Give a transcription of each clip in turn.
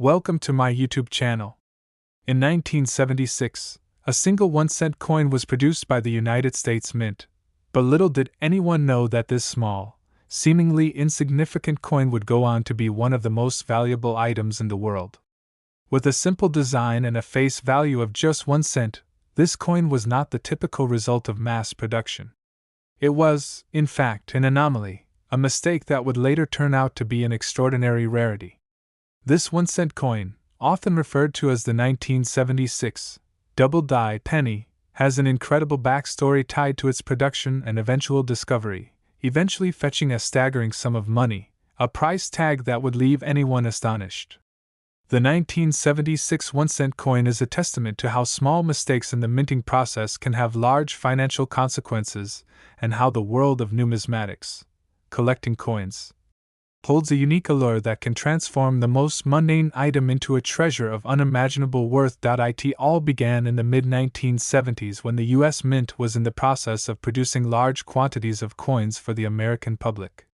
Welcome to my YouTube channel. In 1976, a single 1-cent coin was produced by the United States Mint, but little did anyone know that this small, seemingly insignificant coin would go on to be one of the most valuable items in the world. With a simple design and a face value of just 1 cent, this coin was not the typical result of mass production. It was, in fact, an anomaly, a mistake that would later turn out to be an extraordinary rarity. This 1-cent coin, often referred to as the 1976 double-die penny, has an incredible backstory tied to its production and eventual discovery, eventually fetching a staggering sum of money, a price tag that would leave anyone astonished. The 1976 1-cent coin is a testament to how small mistakes in the minting process can have large financial consequences, and how the world of numismatics, collecting coins, holds a unique allure that can transform the most mundane item into a treasure of unimaginable worth. It all began in the mid-1970s when the U.S. Mint was in the process of producing large quantities of coins for the American public.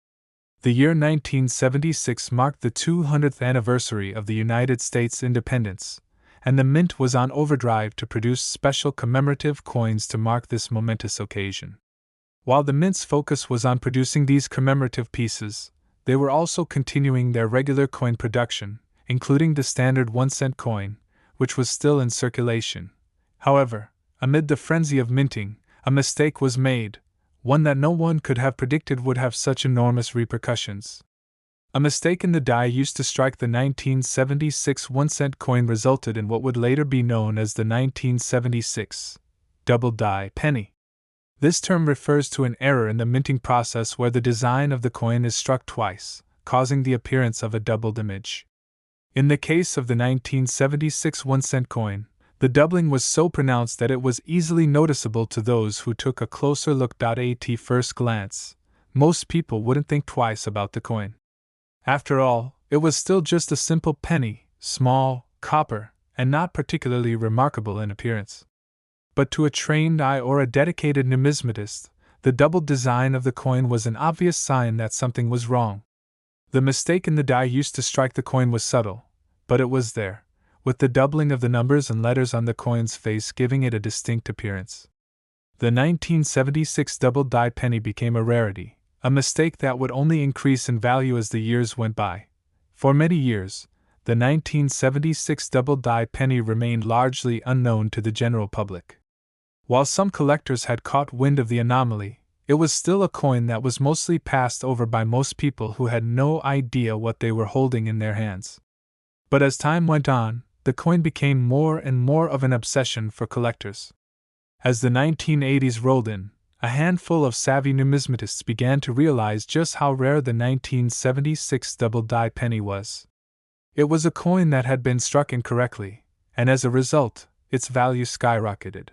The year 1976 marked the 200th anniversary of the United States independence, and the Mint was on overdrive to produce special commemorative coins to mark this momentous occasion. While the Mint's focus was on producing these commemorative pieces, they were also continuing their regular coin production, including the standard 1-cent coin, which was still in circulation. However, amid the frenzy of minting, a mistake was made, one that no one could have predicted would have such enormous repercussions. A mistake in the die used to strike the 1976 1-cent coin resulted in what would later be known as the 1976 double-die penny. This term refers to an error in the minting process where the design of the coin is struck twice, causing the appearance of a doubled image. In the case of the 1976 1-cent coin, the doubling was so pronounced that it was easily noticeable to those who took a closer look. At first glance, most people wouldn't think twice about the coin. After all, it was still just a simple penny, small, copper, and not particularly remarkable in appearance. But to a trained eye or a dedicated numismatist, the double design of the coin was an obvious sign that something was wrong. The mistake in the die used to strike the coin was subtle, but it was there, with the doubling of the numbers and letters on the coin's face giving it a distinct appearance. The 1976 double-die penny became a rarity, a mistake that would only increase in value as the years went by. For many years, the 1976 double-die penny remained largely unknown to the general public. While some collectors had caught wind of the anomaly, it was still a coin that was mostly passed over by most people who had no idea what they were holding in their hands. But as time went on, the coin became more and more of an obsession for collectors. As the 1980s rolled in, a handful of savvy numismatists began to realize just how rare the 1976 double-die penny was. It was a coin that had been struck incorrectly, and as a result, its value skyrocketed.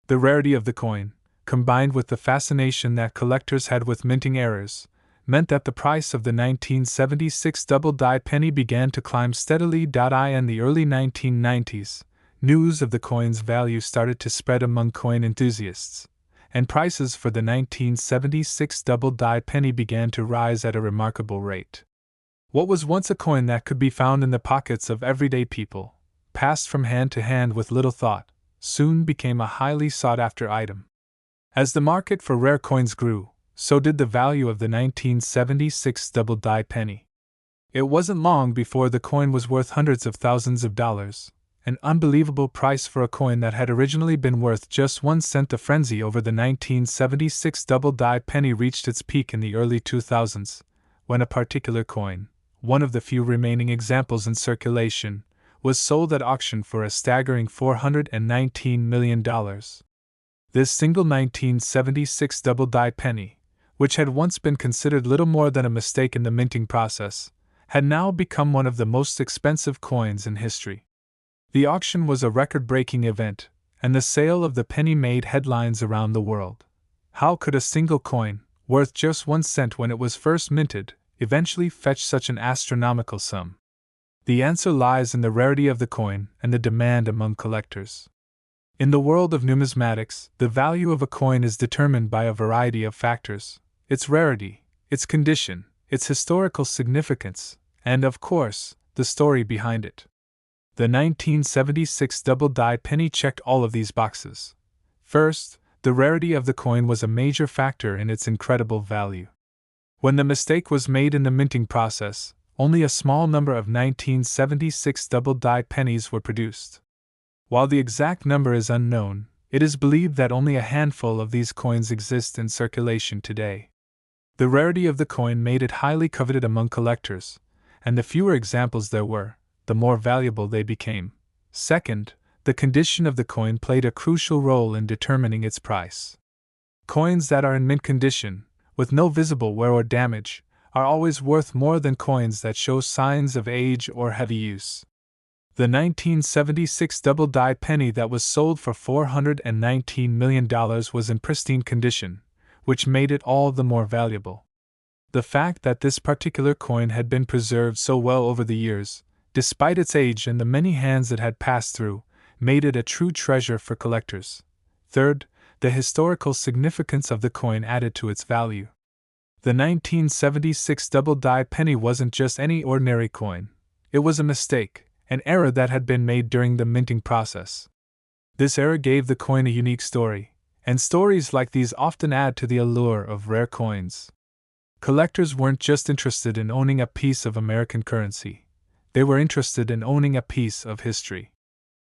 The rarity of the coin, combined with the fascination that collectors had with minting errors, meant that the price of the 1976 double-die penny began to climb steadily. In the early 1990s, news of the coin's value started to spread among coin enthusiasts, and prices for the 1976 double-die penny began to rise at a remarkable rate. What was once a coin that could be found in the pockets of everyday people, passed from hand to hand with little thought, soon became a highly sought-after item. As the market for rare coins grew, so did the value of the 1976 double-die penny. It wasn't long before the coin was worth hundreds of thousands of dollars, an unbelievable price for a coin that had originally been worth just 1 cent. The frenzy over the 1976 double-die penny reached its peak in the early 2000s, when a particular coin, one of the few remaining examples in circulation, was sold at auction for a staggering $419 million. This single 1976 double-die penny, which had once been considered little more than a mistake in the minting process, had now become one of the most expensive coins in history. The auction was a record-breaking event, and the sale of the penny made headlines around the world. How could a single coin, worth just 1 cent when it was first minted, eventually fetch such an astronomical sum? The answer lies in the rarity of the coin and the demand among collectors. In the world of numismatics, the value of a coin is determined by a variety of factors: its rarity, its condition, its historical significance, and, of course, the story behind it. The 1976 double-die penny checked all of these boxes. First, the rarity of the coin was a major factor in its incredible value. When the mistake was made in the minting process, only a small number of 1976 double-die pennies were produced. While the exact number is unknown, it is believed that only a handful of these coins exist in circulation today. The rarity of the coin made it highly coveted among collectors, and the fewer examples there were, the more valuable they became. Second, the condition of the coin played a crucial role in determining its price. Coins that are in mint condition, with no visible wear or damage, are always worth more than coins that show signs of age or heavy use. The 1976 double-die penny that was sold for $419 million was in pristine condition, which made it all the more valuable. The fact that this particular coin had been preserved so well over the years, despite its age and the many hands it had passed through, made it a true treasure for collectors. Third, the historical significance of the coin added to its value. The 1976 double-die penny wasn't just any ordinary coin. It was a mistake, an error that had been made during the minting process. This error gave the coin a unique story, and stories like these often add to the allure of rare coins. Collectors weren't just interested in owning a piece of American currency. They were interested in owning a piece of history.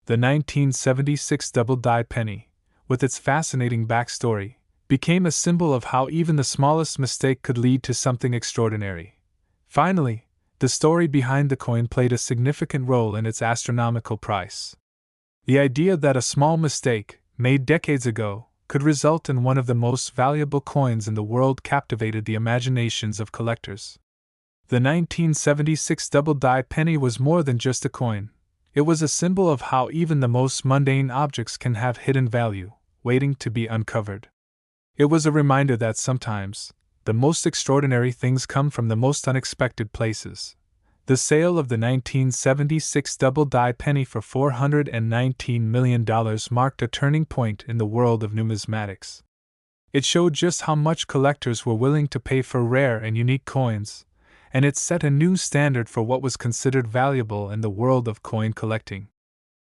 The 1976 double-die penny, with its fascinating backstory, became a symbol of how even the smallest mistake could lead to something extraordinary. Finally, the story behind the coin played a significant role in its astronomical price. The idea that a small mistake, made decades ago, could result in one of the most valuable coins in the world captivated the imaginations of collectors. The 1976 double-die penny was more than just a coin. It was a symbol of how even the most mundane objects can have hidden value, waiting to be uncovered. It was a reminder that sometimes, the most extraordinary things come from the most unexpected places. The sale of the 1976 double-die penny for $419 million marked a turning point in the world of numismatics. It showed just how much collectors were willing to pay for rare and unique coins, and it set a new standard for what was considered valuable in the world of coin collecting.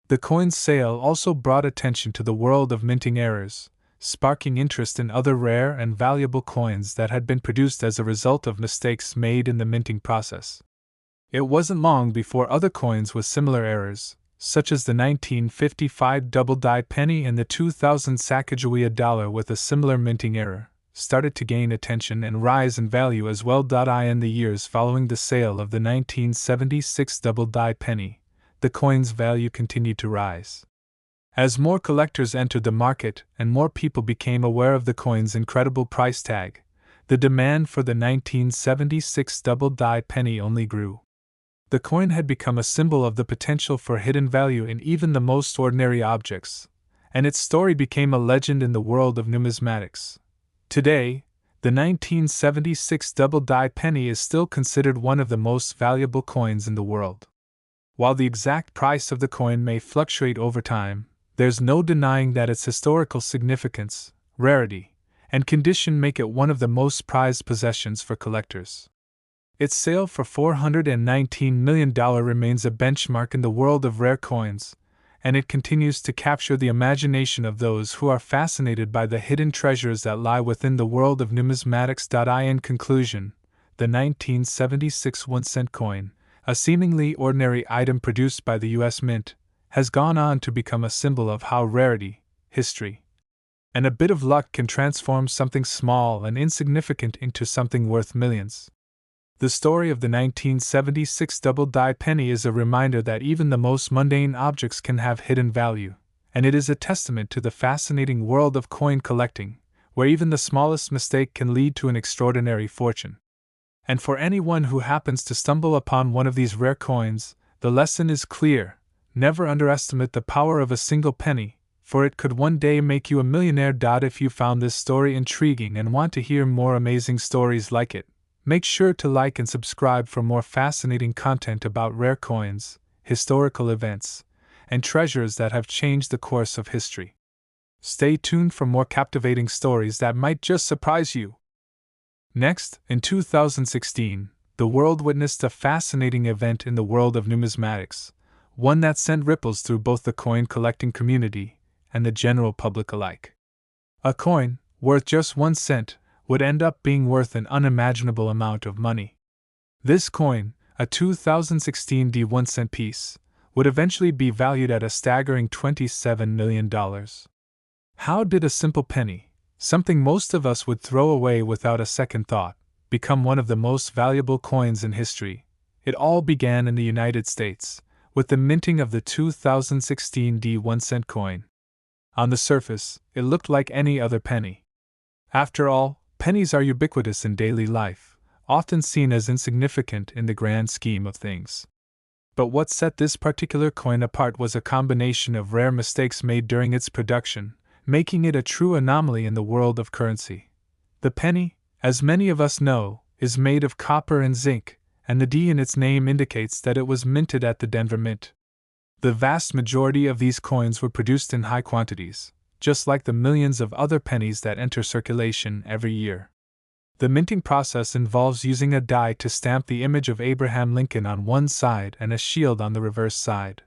The coin's sale also brought attention to the world of minting errors, sparking interest in other rare and valuable coins that had been produced as a result of mistakes made in the minting process. It wasn't long before other coins with similar errors, such as the 1955 double-die penny and the 2000 Sacagawea dollar with a similar minting error, started to gain attention and rise in value as well. In the years following the sale of the 1976 double-die penny, the coin's value continued to rise. As more collectors entered the market and more people became aware of the coin's incredible price tag, the demand for the 1976 double-die penny only grew. The coin had become a symbol of the potential for hidden value in even the most ordinary objects, and its story became a legend in the world of numismatics. Today, the 1976 double-die penny is still considered one of the most valuable coins in the world. While the exact price of the coin may fluctuate over time, there's no denying that its historical significance, rarity, and condition make it one of the most prized possessions for collectors. Its sale for $419 million remains a benchmark in the world of rare coins, and it continues to capture the imagination of those who are fascinated by the hidden treasures that lie within the world of numismatics. In conclusion, the 1976 1-cent coin, a seemingly ordinary item produced by the U.S. Mint, has gone on to become a symbol of how rarity, history, and a bit of luck can transform something small and insignificant into something worth millions. The story of the 1976 double-die penny is a reminder that even the most mundane objects can have hidden value, and it is a testament to the fascinating world of coin collecting, where even the smallest mistake can lead to an extraordinary fortune. And for anyone who happens to stumble upon one of these rare coins, the lesson is clear: never underestimate the power of a single penny, for it could one day make you a millionaire. If you found this story intriguing and want to hear more amazing stories like it, make sure to like and subscribe for more fascinating content about rare coins, historical events, and treasures that have changed the course of history. Stay tuned for more captivating stories that might just surprise you. Next, in 2016, the world witnessed a fascinating event in the world of numismatics, one that sent ripples through both the coin collecting community and the general public alike. A coin, worth just 1 cent, would end up being worth an unimaginable amount of money. This coin, a 2016 1-cent piece, would eventually be valued at a staggering $27 million. How did a simple penny, something most of us would throw away without a second thought, become one of the most valuable coins in history? It all began in the United States, with the minting of the 2016 1-cent coin. On the surface, it looked like any other penny. After all, pennies are ubiquitous in daily life, often seen as insignificant in the grand scheme of things. But what set this particular coin apart was a combination of rare mistakes made during its production, making it a true anomaly in the world of currency. The penny, as many of us know, is made of copper and zinc, and the D in its name indicates that it was minted at the Denver Mint. The vast majority of these coins were produced in high quantities, just like the millions of other pennies that enter circulation every year. The minting process involves using a die to stamp the image of Abraham Lincoln on one side and a shield on the reverse side.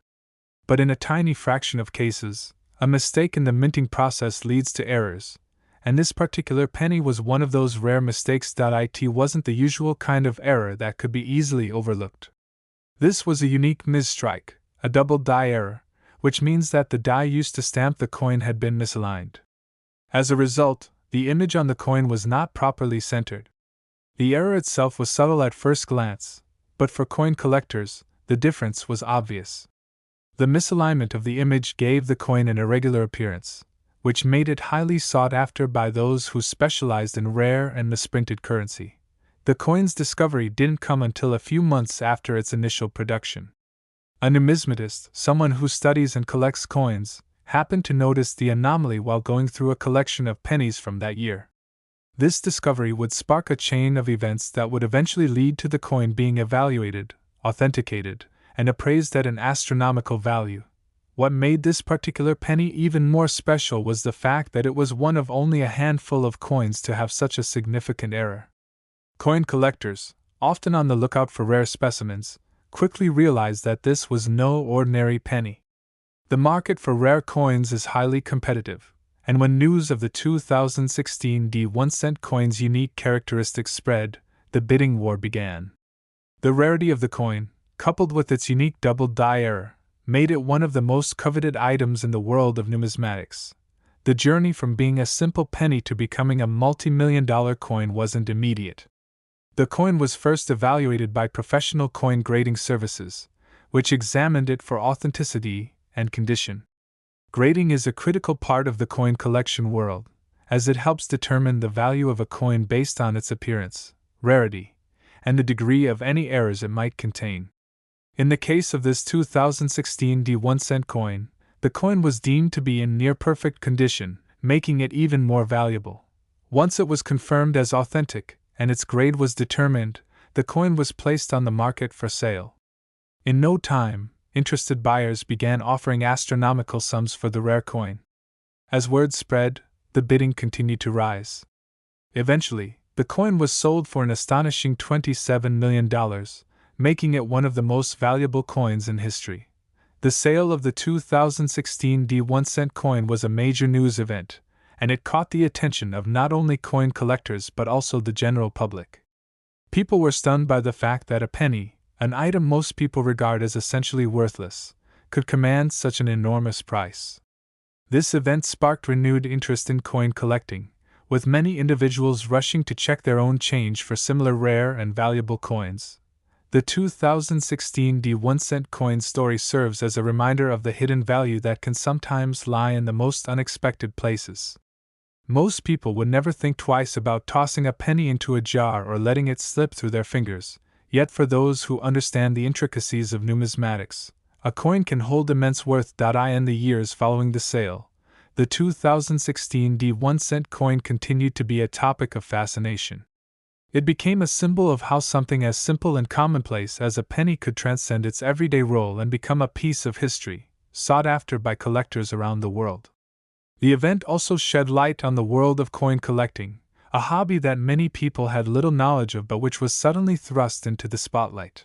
But in a tiny fraction of cases, a mistake in the minting process leads to errors, and this particular penny was one of those rare mistakes. It wasn't the usual kind of error that could be easily overlooked. This was a unique misstrike, a double die error, which means that the die used to stamp the coin had been misaligned. As a result, the image on the coin was not properly centered. The error itself was subtle at first glance, but for coin collectors, the difference was obvious. The misalignment of the image gave the coin an irregular appearance, which made it highly sought after by those who specialized in rare and misprinted currency. The coin's discovery didn't come until a few months after its initial production. A numismatist, someone who studies and collects coins, happened to notice the anomaly while going through a collection of pennies from that year. This discovery would spark a chain of events that would eventually lead to the coin being evaluated, authenticated, and appraised at an astronomical value. What made this particular penny even more special was the fact that it was one of only a handful of coins to have such a significant error. Coin collectors, often on the lookout for rare specimens, quickly realized that this was no ordinary penny. The market for rare coins is highly competitive, and when news of the 2016 1-cent coin's unique characteristics spread, the bidding war began. The rarity of the coin, coupled with its unique double die error, made it one of the most coveted items in the world of numismatics. The journey from being a simple penny to becoming a multi-million-dollar coin wasn't immediate. The coin was first evaluated by professional coin grading services, which examined it for authenticity and condition. Grading is a critical part of the coin collection world, as it helps determine the value of a coin based on its appearance, rarity, and the degree of any errors it might contain. In the case of this 2016 1-cent coin, the coin was deemed to be in near-perfect condition, making it even more valuable. Once it was confirmed as authentic, and its grade was determined, the coin was placed on the market for sale. In no time, interested buyers began offering astronomical sums for the rare coin. As word spread, the bidding continued to rise. Eventually, the coin was sold for an astonishing $27 million, making it one of the most valuable coins in history. The sale of the 2016 1-cent coin was a major news event, and it caught the attention of not only coin collectors but also the general public. People were stunned by the fact that a penny, an item most people regard as essentially worthless, could command such an enormous price. This event sparked renewed interest in coin collecting, with many individuals rushing to check their own change for similar rare and valuable coins. The 2016 1-cent coin story serves as a reminder of the hidden value that can sometimes lie in the most unexpected places. Most people would never think twice about tossing a penny into a jar or letting it slip through their fingers. Yet for those who understand the intricacies of numismatics, a coin can hold immense worth. In the years following the sale, the 2016 1-cent coin continued to be a topic of fascination. It became a symbol of how something as simple and commonplace as a penny could transcend its everyday role and become a piece of history, sought after by collectors around the world. The event also shed light on the world of coin collecting, a hobby that many people had little knowledge of but which was suddenly thrust into the spotlight.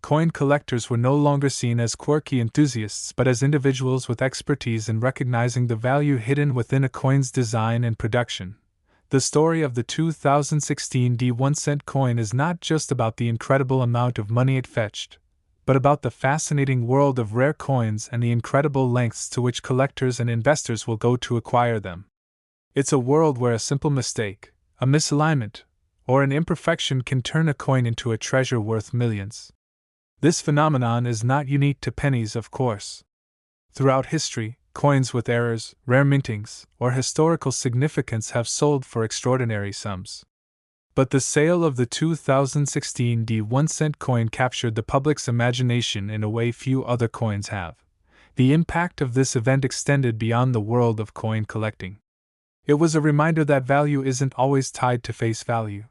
Coin collectors were no longer seen as quirky enthusiasts but as individuals with expertise in recognizing the value hidden within a coin's design and production. The story of the 2016 D1-cent coin is not just about the incredible amount of money it fetched, but about the fascinating world of rare coins and the incredible lengths to which collectors and investors will go to acquire them. It's a world where a simple mistake, a misalignment, or an imperfection can turn a coin into a treasure worth millions. This phenomenon is not unique to pennies, of course. Throughout history, coins with errors, rare mintings, or historical significance have sold for extraordinary sums. But the sale of the 2016 D1-cent coin captured the public's imagination in a way few other coins have. The impact of this event extended beyond the world of coin collecting. It was a reminder that value isn't always tied to face value.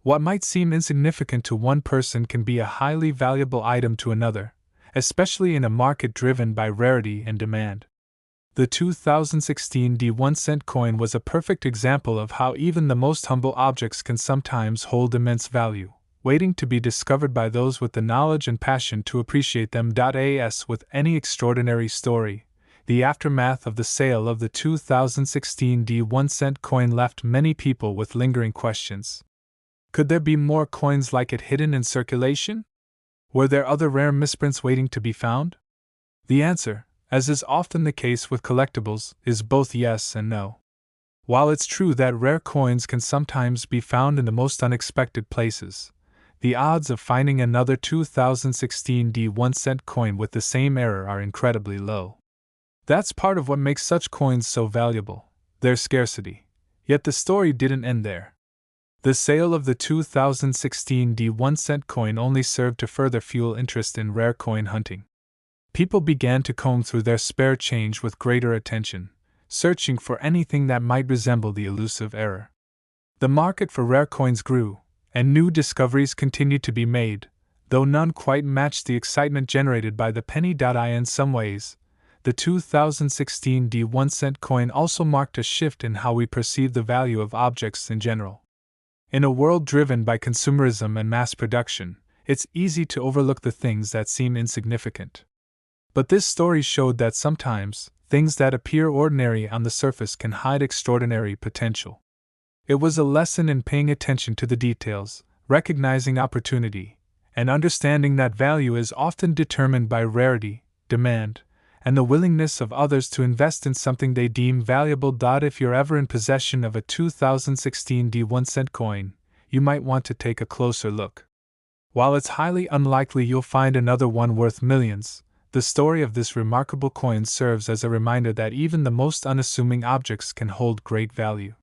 What might seem insignificant to one person can be a highly valuable item to another, especially in a market driven by rarity and demand. The 2016 D1-cent coin was a perfect example of how even the most humble objects can sometimes hold immense value, waiting to be discovered by those with the knowledge and passion to appreciate them. As with any extraordinary story, the aftermath of the sale of the 2016 D1-cent coin left many people with lingering questions. Could there be more coins like it hidden in circulation? Were there other rare misprints waiting to be found? The answer, as is often the case with collectibles, is both yes and no. While it's true that rare coins can sometimes be found in the most unexpected places, the odds of finding another 2016 D1-cent coin with the same error are incredibly low. That's part of what makes such coins so valuable, their scarcity. Yet the story didn't end there. The sale of the 2016 D1-cent coin only served to further fuel interest in rare coin hunting. People began to comb through their spare change with greater attention, searching for anything that might resemble the elusive error. The market for rare coins grew, and new discoveries continued to be made, though none quite matched the excitement generated by the penny. In some ways, the 2016 D1-cent coin also marked a shift in how we perceive the value of objects in general. In a world driven by consumerism and mass production, it's easy to overlook the things that seem insignificant. But this story showed that sometimes, things that appear ordinary on the surface can hide extraordinary potential. It was a lesson in paying attention to the details, recognizing opportunity, and understanding that value is often determined by rarity, demand, and the willingness of others to invest in something they deem valuable. If you're ever in possession of a 2016 D1-cent coin, you might want to take a closer look. While it's highly unlikely you'll find another one worth millions, the story of this remarkable coin serves as a reminder that even the most unassuming objects can hold great value.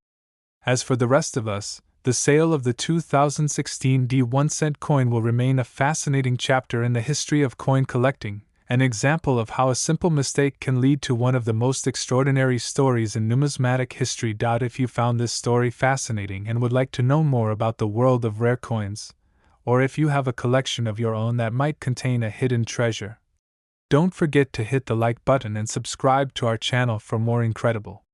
As for the rest of us, the sale of the 2016 D1-cent coin will remain a fascinating chapter in the history of coin collecting, an example of how a simple mistake can lead to one of the most extraordinary stories in numismatic history. If you found this story fascinating and would like to know more about the world of rare coins, or if you have a collection of your own that might contain a hidden treasure, don't forget to hit the like button and subscribe to our channel for more incredible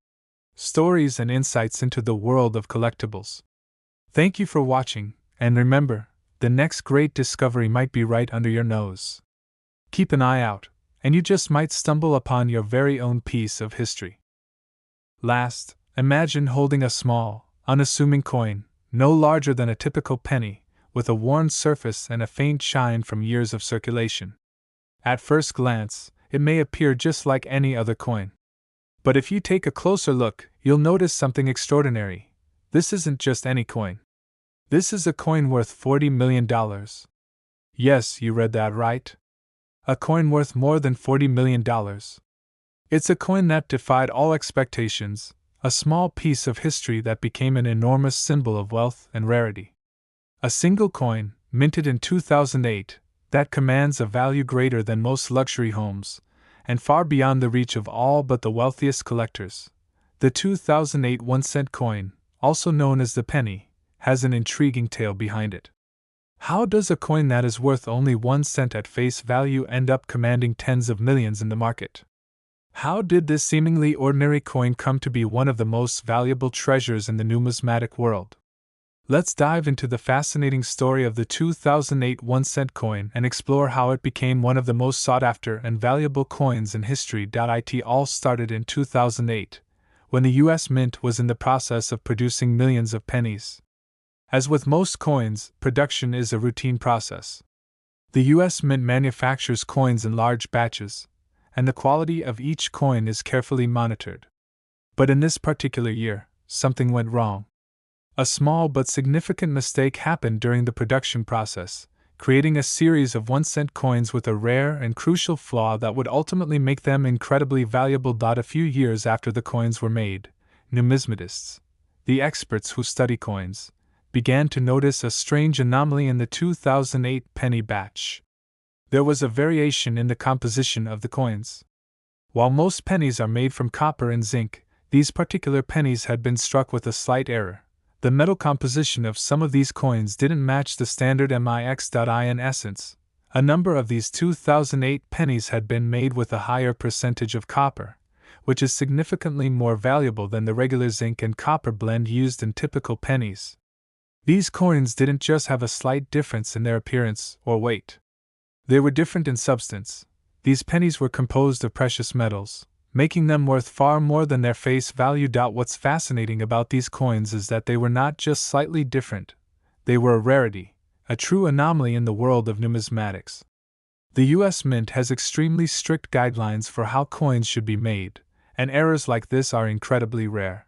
stories and insights into the world of collectibles. Thank you for watching, and remember, the next great discovery might be right under your nose. Keep an eye out, and you just might stumble upon your very own piece of history. Last, imagine holding a small, unassuming coin, no larger than a typical penny, with a worn surface and a faint shine from years of circulation. At first glance, it may appear just like any other coin. But if you take a closer look, you'll notice something extraordinary. This isn't just any coin. This is a coin worth $40 million. Yes, you read that right. A coin worth more than $40 million. It's a coin that defied all expectations, a small piece of history that became an enormous symbol of wealth and rarity. A single coin, minted in 2008, that commands a value greater than most luxury homes, and far beyond the reach of all but the wealthiest collectors. The 2008 1-cent coin, also known as the penny, has an intriguing tale behind it. How does a coin that is worth only 1 cent at face value end up commanding tens of millions in the market? How did this seemingly ordinary coin come to be one of the most valuable treasures in the numismatic world? Let's dive into the fascinating story of the 2008 1-cent coin and explore how it became one of the most sought-after and valuable coins in history. It all started in 2008, when the U.S. Mint was in the process of producing millions of pennies. As with most coins, production is a routine process. The U.S. Mint manufactures coins in large batches, and the quality of each coin is carefully monitored. But in this particular year, something went wrong. A small but significant mistake happened during the production process, creating a series of 1-cent coins with a rare and crucial flaw that would ultimately make them incredibly valuable. A few years after the coins were made, numismatists, the experts who study coins, began to notice a strange anomaly in the 2008 penny batch. There was a variation in the composition of the coins. While most pennies are made from copper and zinc, these particular pennies had been struck with a slight error. The metal composition of some of these coins didn't match the standard MIX.I. In essence, a number of these 2008 pennies had been made with a higher percentage of copper, which is significantly more valuable than the regular zinc and copper blend used in typical pennies. These coins didn't just have a slight difference in their appearance or weight. They were different in substance. These pennies were composed of precious metals, making them worth far more than their face value. What's fascinating about these coins is that they were not just slightly different, they were a rarity, a true anomaly in the world of numismatics. The U.S. Mint has extremely strict guidelines for how coins should be made, and errors like this are incredibly rare.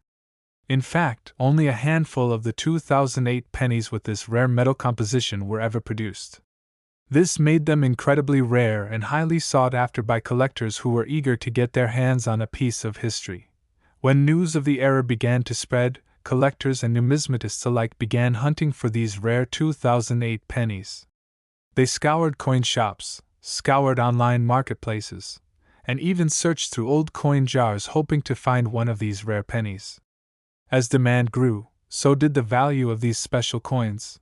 In fact, only a handful of the 2008 pennies with this rare metal composition were ever produced. This made them incredibly rare and highly sought after by collectors who were eager to get their hands on a piece of history. When news of the error began to spread, collectors and numismatists alike began hunting for these rare 2008 pennies. They scoured coin shops, scoured online marketplaces, and even searched through old coin jars hoping to find one of these rare pennies. As demand grew, so did the value of these special coins.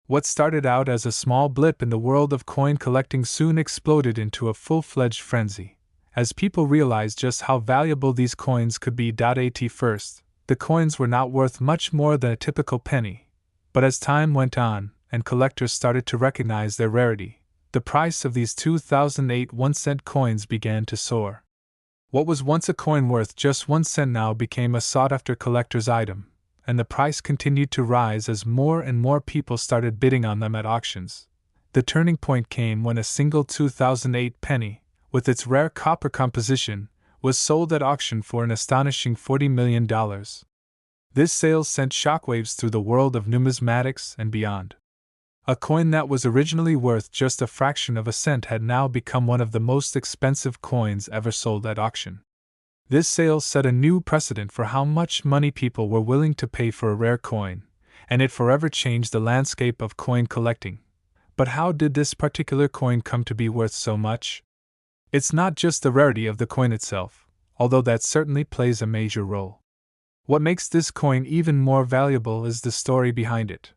What started out as a small blip in the world of coin collecting soon exploded into a full-fledged frenzy, as people realized just how valuable these coins could be. At first, the coins were not worth much more than a typical penny, but as time went on, and collectors started to recognize their rarity, the price of these 2008 1-cent coins began to soar. What was once a coin worth just 1 cent now became a sought-after collector's item, and the price continued to rise as more and more people started bidding on them at auctions. The turning point came when a single 2008 penny, with its rare copper composition, was sold at auction for an astonishing $40 million. This sale sent shockwaves through the world of numismatics and beyond. A coin that was originally worth just a fraction of a cent had now become one of the most expensive coins ever sold at auction. This sale set a new precedent for how much money people were willing to pay for a rare coin, and it forever changed the landscape of coin collecting. But how did this particular coin come to be worth so much? It's not just the rarity of the coin itself, although that certainly plays a major role. What makes this coin even more valuable is the story behind it.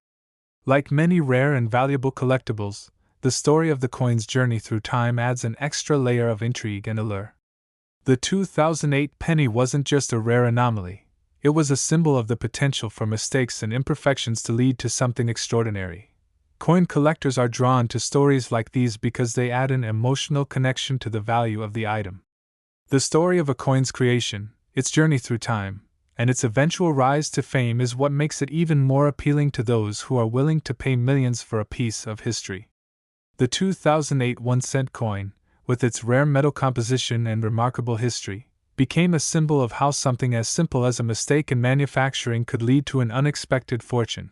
Like many rare and valuable collectibles, the story of the coin's journey through time adds an extra layer of intrigue and allure. The 2008 penny wasn't just a rare anomaly, it was a symbol of the potential for mistakes and imperfections to lead to something extraordinary. Coin collectors are drawn to stories like these because they add an emotional connection to the value of the item. The story of a coin's creation, its journey through time, and its eventual rise to fame is what makes it even more appealing to those who are willing to pay millions for a piece of history. The 2008 1-cent coin, with its rare metal composition and remarkable history, became a symbol of how something as simple as a mistake in manufacturing could lead to an unexpected fortune.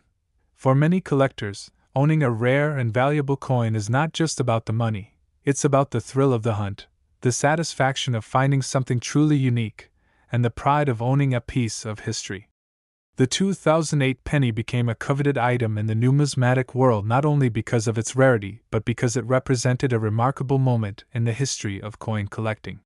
For many collectors, owning a rare and valuable coin is not just about the money, it's about the thrill of the hunt, the satisfaction of finding something truly unique, and the pride of owning a piece of history. The 2008 penny became a coveted item in the numismatic world not only because of its rarity but because it represented a remarkable moment in the history of coin collecting.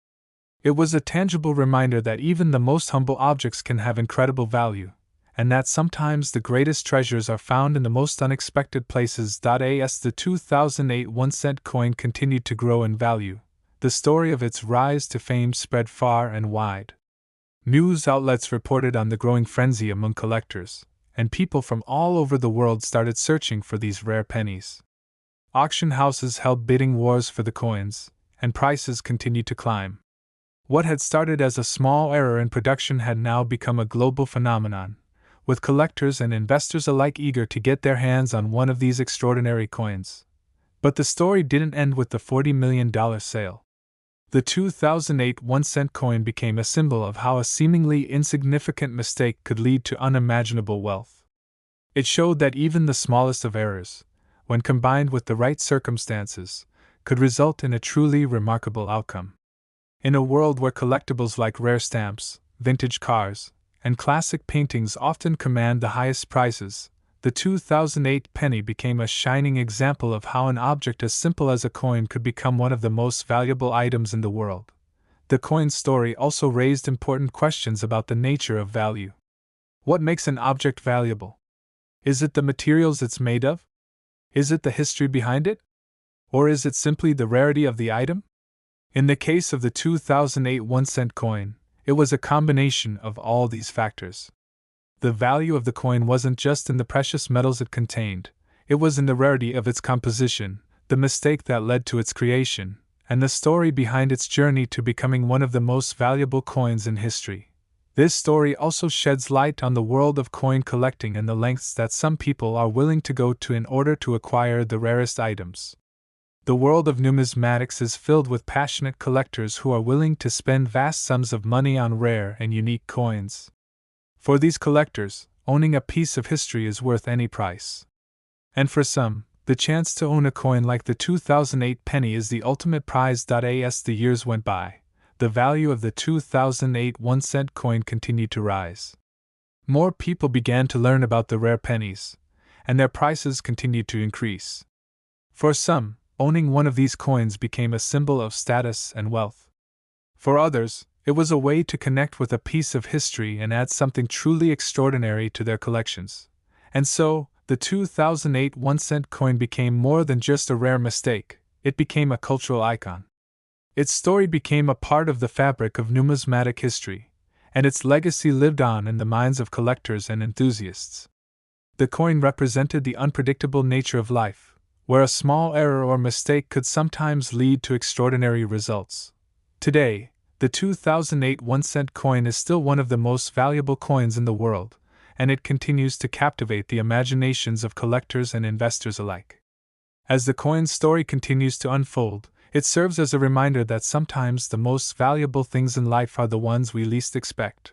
It was a tangible reminder that even the most humble objects can have incredible value, and that sometimes the greatest treasures are found in the most unexpected places. As the 2008 1-cent coin continued to grow in value, the story of its rise to fame spread far and wide. News outlets reported on the growing frenzy among collectors, and people from all over the world started searching for these rare pennies. Auction houses held bidding wars for the coins, and prices continued to climb. What had started as a small error in production had now become a global phenomenon, with collectors and investors alike eager to get their hands on one of these extraordinary coins. But the story didn't end with the $40 million sale. The 2008 1-cent coin became a symbol of how a seemingly insignificant mistake could lead to unimaginable wealth. It showed that even the smallest of errors, when combined with the right circumstances, could result in a truly remarkable outcome. In a world where collectibles like rare stamps, vintage cars, and classic paintings often command the highest prices, the 2008 penny became a shining example of how an object as simple as a coin could become one of the most valuable items in the world. The coin's story also raised important questions about the nature of value. What makes an object valuable? Is it the materials it's made of? Is it the history behind it? Or is it simply the rarity of the item? In the case of the 2008 1-cent coin, it was a combination of all these factors. The value of the coin wasn't just in the precious metals it contained, it was in the rarity of its composition, the mistake that led to its creation, and the story behind its journey to becoming one of the most valuable coins in history. This story also sheds light on the world of coin collecting and the lengths that some people are willing to go to in order to acquire the rarest items. The world of numismatics is filled with passionate collectors who are willing to spend vast sums of money on rare and unique coins. For these collectors, owning a piece of history is worth any price. And for some, the chance to own a coin like the 2008 penny is the ultimate prize. As the years went by, the value of the 2008 1-cent coin continued to rise. More people began to learn about the rare pennies, and their prices continued to increase. For some, owning one of these coins became a symbol of status and wealth. For others, it was a way to connect with a piece of history and add something truly extraordinary to their collections. And so, the 2008 1-cent coin became more than just a rare mistake, it became a cultural icon. Its story became a part of the fabric of numismatic history, and its legacy lived on in the minds of collectors and enthusiasts. The coin represented the unpredictable nature of life, where a small error or mistake could sometimes lead to extraordinary results. Today, the 2008 1-cent coin is still one of the most valuable coins in the world, and it continues to captivate the imaginations of collectors and investors alike. As the coin's story continues to unfold, it serves as a reminder that sometimes the most valuable things in life are the ones we least expect.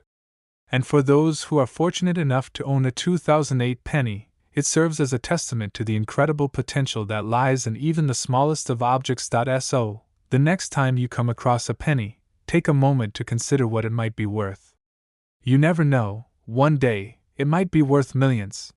And for those who are fortunate enough to own a 2008 penny, it serves as a testament to the incredible potential that lies in even the smallest of objects. So, the next time you come across a penny, take a moment to consider what it might be worth. You never know, one day, it might be worth millions.